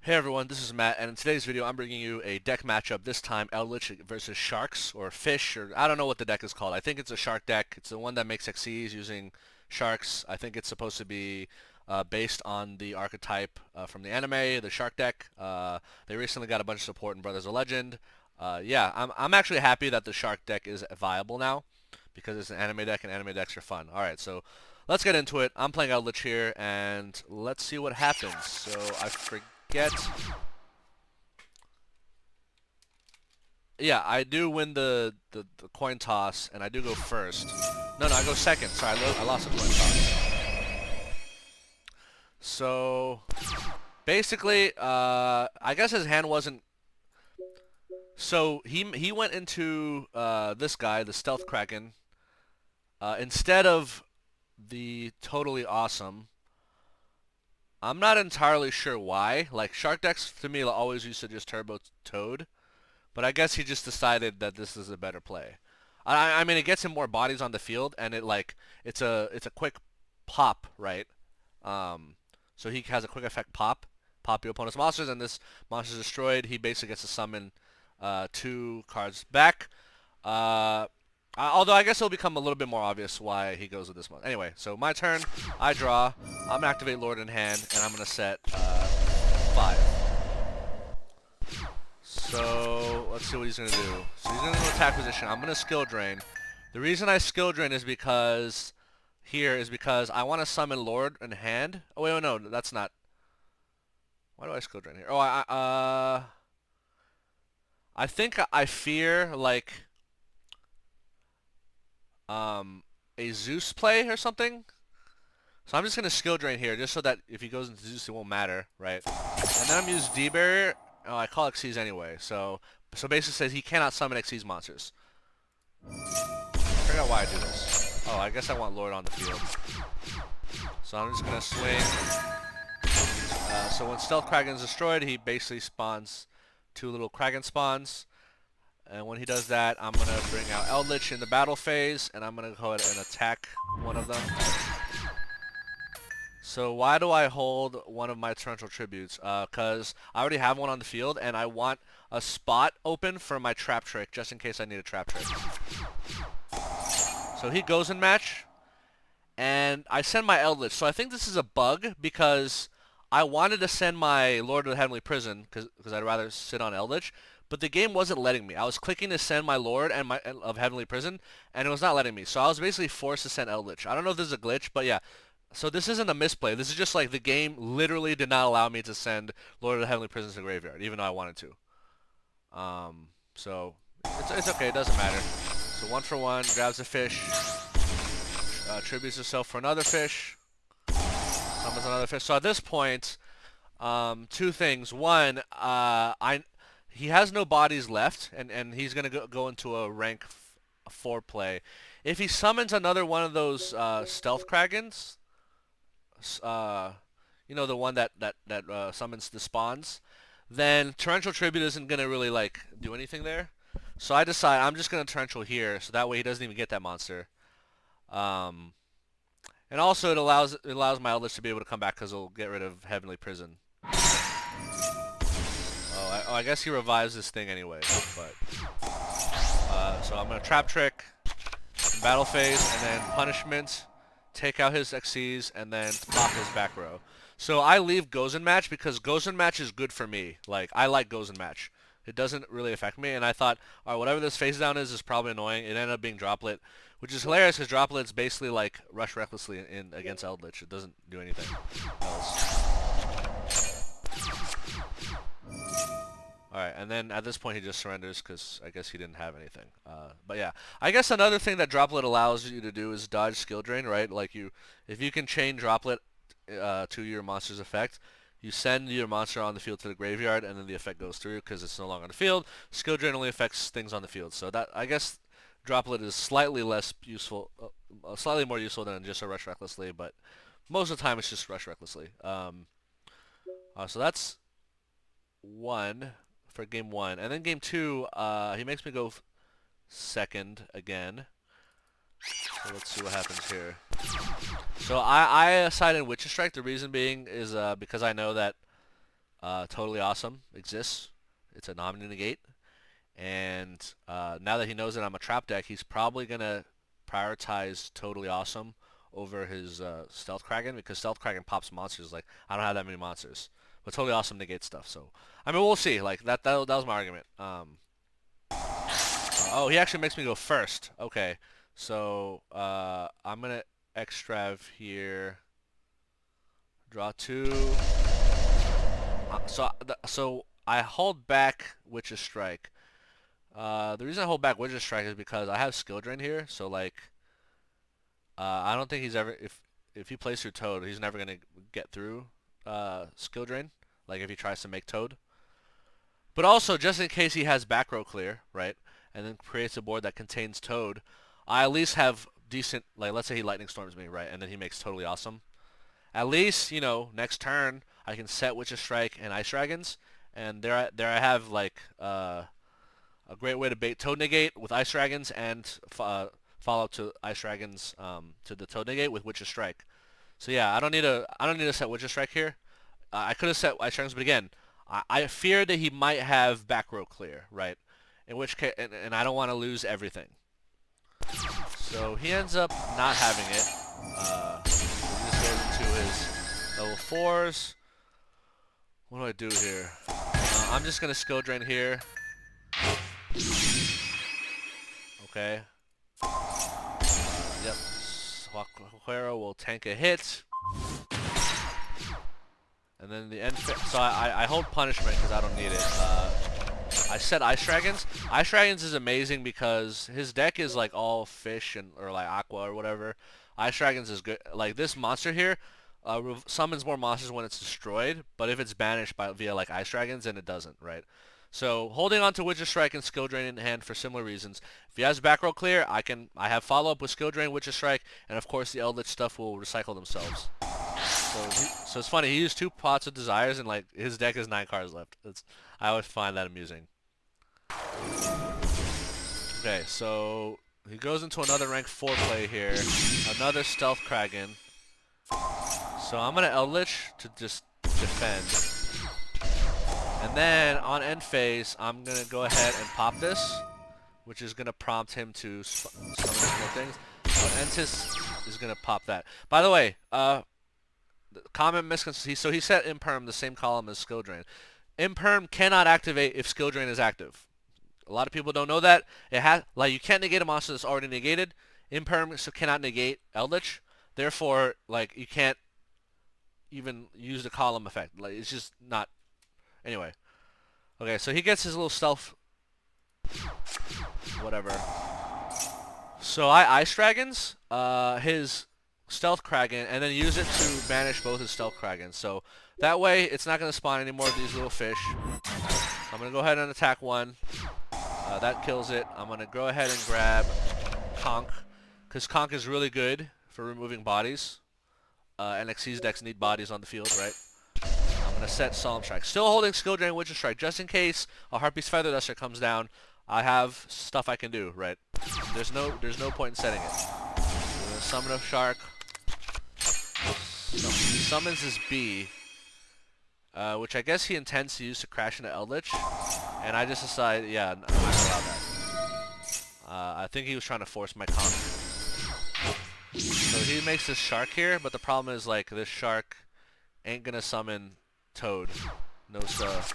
Hey everyone, this is Matt, and in today's video I'm bringing you a deck matchup, this time Eldlich versus Sharks, or Fish, or I don't know what the deck is called. I think it's a Shark deck. It's the one that makes Xyz using Sharks. I think it's supposed to be based on the archetype from the anime, the Shark deck. They recently got a bunch of support in Brothers of Legend. Yeah, I'm actually happy that the Shark deck is viable now, because it's an anime deck, and anime decks are fun. Alright, so let's get into it. I'm playing Eldlich here, and let's see what happens. So I forget. Yeah, I do win the coin toss, and I do go first. No, I go second. Sorry, I lost the coin toss. So, basically, I guess his hand wasn't... So, he went into this guy, the Stealth Kraken, instead of the Totally Awesome. I'm not entirely sure why. Like, Shark decks, to me, always used to just Turbo Toad. But I guess he just decided that this is a better play. I mean, it gets him more bodies on the field, and it's a quick pop, right? Um, so he has a quick effect pop your opponent's monsters, and this monster is destroyed. He basically gets to summon two cards back. Although I guess it'll become a little bit more obvious why he goes with this one. Anyway, so my turn. I draw. I'm gonna activate Lord in hand, and I'm gonna set 5. So let's see what he's gonna do. So he's gonna go attack position. I'm gonna skill drain. The reason I skill drain is because I want to summon Lord in hand. Oh wait, oh, no, that's not. Why do I skill drain here? Oh, I think I fear like a Zeus play or something. So I'm just gonna skill drain here, just so that if he goes into Zeus, it won't matter, right? And then I'm use D barrier. Oh, I call Xyz anyway. So basically says he cannot summon Xyz monsters. I forgot why I do this. Oh, I guess I want Lord on the field. So I'm just gonna swing. So when Stealth Kraken is destroyed, he basically spawns 2 little Kraken spawns. And when he does that, I'm gonna bring out Eldlich in the battle phase, and I'm gonna go ahead and attack one of them. So why do I hold one of my torrential tributes? Because I already have one on the field, and I want a spot open for my trap trick, just in case I need a trap trick. So he goes in match, and I send my Eldlich. So I think this is a bug, because I wanted to send my Lord of the Heavenly Prison, because I'd rather sit on Eldlich, but the game wasn't letting me. I was clicking to send my Lord and my of Heavenly Prison, and it was not letting me. So I was basically forced to send Eldlich. I don't know if this is a glitch, but yeah. So this isn't a misplay. This is just like the game literally did not allow me to send Lord of the Heavenly Prisons to the graveyard, even though I wanted to. So it's okay. It doesn't matter. So 1 for 1, grabs a fish, tributes himself for another fish, summons another fish. So at this point, 2 things. One, he has no bodies left, and he's gonna go into a rank 4 play. If he summons another one of those stealth Krakens, you know, the one that summons the spawns, then Torrential Tribute isn't gonna really like do anything there. So I decide I'm just gonna Torrential here, so that way he doesn't even get that monster. Um, and also it allows my Eldritch to be able to come back because it'll get rid of Heavenly Prison. I guess he revives this thing anyway. But so I'm gonna Trap Trick, Battle Phase, and then Punishment. Take out his Xyz, and then pop his back row. So I leave Gozen Match because Gozen Match is good for me. Like, I like Gozen Match. It doesn't really affect me, and I thought, alright, whatever this face down is probably annoying. It ended up being Droplet, which is hilarious because Droplet's basically like Rush Recklessly in against Eldlich. It doesn't do anything else. Alright, and then at this point he just surrenders because I guess he didn't have anything. But yeah, I guess another thing that Droplet allows you to do is dodge skill drain, right? Like if you can chain Droplet to your monster's effect, you send your monster on the field to the graveyard, and then the effect goes through because it's no longer on the field. Skill drain only affects things on the field, so that I guess Droplet is slightly less useful, slightly more useful than just a Rush Recklessly, but most of the time it's just Rush Recklessly. So that's 1 for game 1, and then game 2, he makes me go second again. So let's see what happens here. So I sided Witch's Strike. The reason being is because I know that Totally Awesome exists. It's a nominee negate. And now that he knows that I'm a trap deck, he's probably going to prioritize Totally Awesome over his Stealth Kraken because Stealth Kraken pops monsters. Like, I don't have that many monsters. But Totally Awesome negates stuff. So, I mean, we'll see. Like, that was my argument. Oh, he actually makes me go first. Okay. So, I'm going to Extrav here. Draw 2. So I hold back Witch's Strike. The reason I hold back Witch's Strike is because I have Skill Drain here. So like, I don't think he's ever if he plays through Toad, he's never gonna get through Skill Drain. Like if he tries to make Toad. But also, just in case he has back row clear, right, and then creates a board that contains Toad, I at least have decent. Like let's say he Lightning Storms me, right, and then he makes Totally Awesome. At least, you know, next turn I can set Witch's Strike and Ice Dragons, and there I have like a great way to bait Toad Negate with Ice Dragons and follow to Ice Dragons to the Toad Negate with Witch's Strike. So yeah, I don't need to set Witch's Strike here. I could have set Ice Dragons, but again, I fear that he might have back row clear, right? In which case, and I don't want to lose everything. So he ends up not having it. He just goes into his level 4s. What do I do here? I'm just going to Skill Drain here. Okay. Yep. Huaquero will tank a hit. And then the end. So I hold Punishment because I don't need it. I set Ice Dragons. Ice Dragons is amazing because his deck is like all fish or like aqua or whatever. Ice Dragons is good. Like this monster here summons more monsters when it's destroyed, but if it's banished via like Ice Dragons, then it doesn't, right? So holding on to Witch's Strike and Skill Drain in hand for similar reasons. If he has back row clear, I have follow up with Skill Drain, Witch's Strike, and of course the Eldlich stuff will recycle themselves. So it's funny. He used 2 pots of Desires and like his deck has 9 cards left. I always find that amusing. Okay, so he goes into another rank 4 play here. Another Stealth Kraken. So I'm gonna Eldlich to just defend. And then on end phase, I'm going to go ahead and pop this, which is going to prompt him to summon more things. So Entis is going to pop that. By the way, common misconception. So he set Imperm the same column as Skill Drain. Imperm cannot activate if Skill Drain is active. A lot of people don't know that. Like you can't negate a monster that's already negated. Imperm cannot negate Eldlich. Therefore, like you can't even use the column effect. Like it's just not. Anyway, okay, so he gets his little stealth, whatever. So I Ice Dragons, his Stealth Kraken, and then use it to banish both his Stealth Kragons. So that way, it's not going to spawn any more of these little fish. I'm going to go ahead and attack one. That kills it. I'm going to go ahead and grab Conk, because Conk is really good for removing bodies. NXT's decks need bodies on the field, right? I'm going to set Solemn Strike. Still holding Skill Drain, Witch's Strike, just in case a Harpy's Feather Duster comes down. I have stuff I can do, right? There's no point in setting it. I'm going to summon a Shark. So he summons his Bee, which I guess he intends to use to crash into Eldlich. And I just decided, yeah, I'm not going to allow that. I think he was trying to force my comp. So he makes this Shark here, but the problem is, like, this Shark ain't going to summon Toad. No stuff.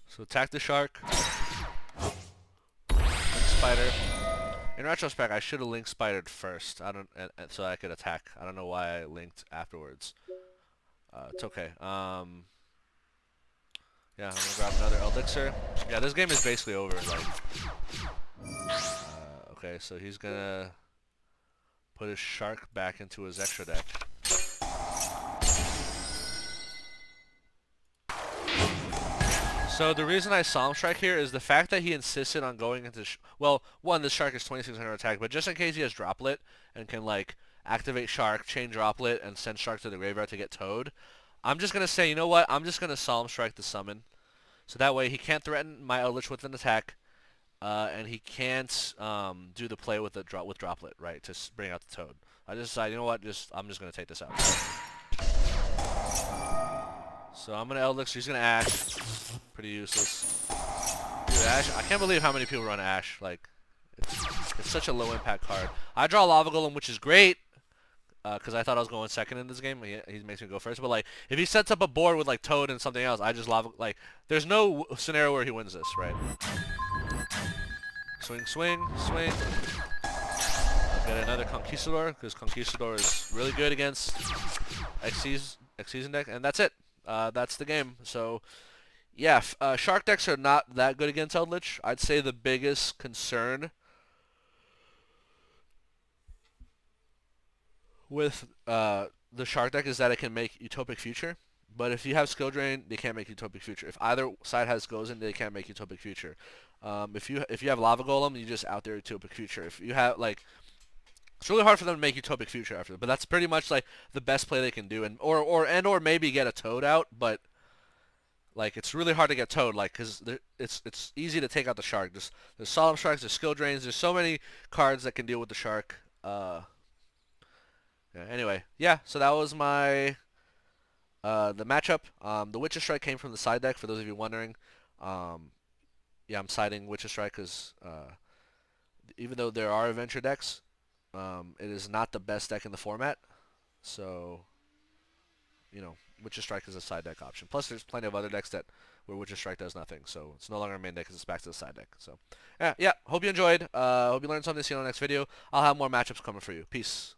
So attack the Shark. Link Spider. In retrospect, I should have Link Spidered first. So I could attack. I don't know why I linked afterwards. It's okay. Yeah, I'm gonna grab another Elixir. Yeah, this game is basically over. Like, okay, so he's gonna put his Shark back into his extra deck. So the reason I Solemn Strike here is the fact that he insisted on going into... well, one, this Shark is 2600 attack, but just in case he has Droplet and can, like, activate Shark, chain Droplet, and send Shark to the graveyard to get Toad, I'm just going to say, you know what? I'm just going to Solemn Strike the summon. So that way he can't threaten my Eldlich with an attack, and he can't do the play with Droplet, right, to bring out the Toad. I just decided, you know what? I'm just going to take this out. So I'm gonna Eldlich. He's gonna Ash. Pretty useless. Dude, Ash. I can't believe how many people run Ash. Like, it's such a low impact card. I draw Lava Golem, which is great. Because I thought I was going second in this game. He makes me go first. But, like, if he sets up a board with, like, Toad and something else, I just lava... Like, there's no scenario where he wins this, right? Swing, swing, swing. I'll get another Conquistador, because Conquistador is really good against X-Season deck. And that's it. That's the game. So, yeah, Shark decks are not that good against Eldlich. I'd say the biggest concern with the Shark deck is that it can make Utopic Future. But if you have Skill Drain, they can't make Utopic Future. If either side has Gozen, they can't make Utopic Future. If you have Lava Golem, you just out there Utopic Future. If you have like, it's really hard for them to make Utopic Future after, but that's pretty much like the best play they can do, and or maybe get a Toad out, but like it's really hard to get Toad, like because it's easy to take out the Shark. There's Solemn Strikes, there's Skill Drains, there's so many cards that can deal with the Shark. Yeah, anyway, yeah. So that was my the matchup. The Witch's Strike came from the side deck, for those of you wondering. Yeah, I'm siding Witch's Strike because even though there are adventure decks, it is not the best deck in the format. So, you know, Witch's Strike is a side deck option. Plus, there's plenty of other decks where Witch's Strike does nothing. So it's no longer a main deck because it's back to the side deck. So, yeah. Hope you enjoyed. Hope you learned something. See you on the next video. I'll have more matchups coming for you. Peace.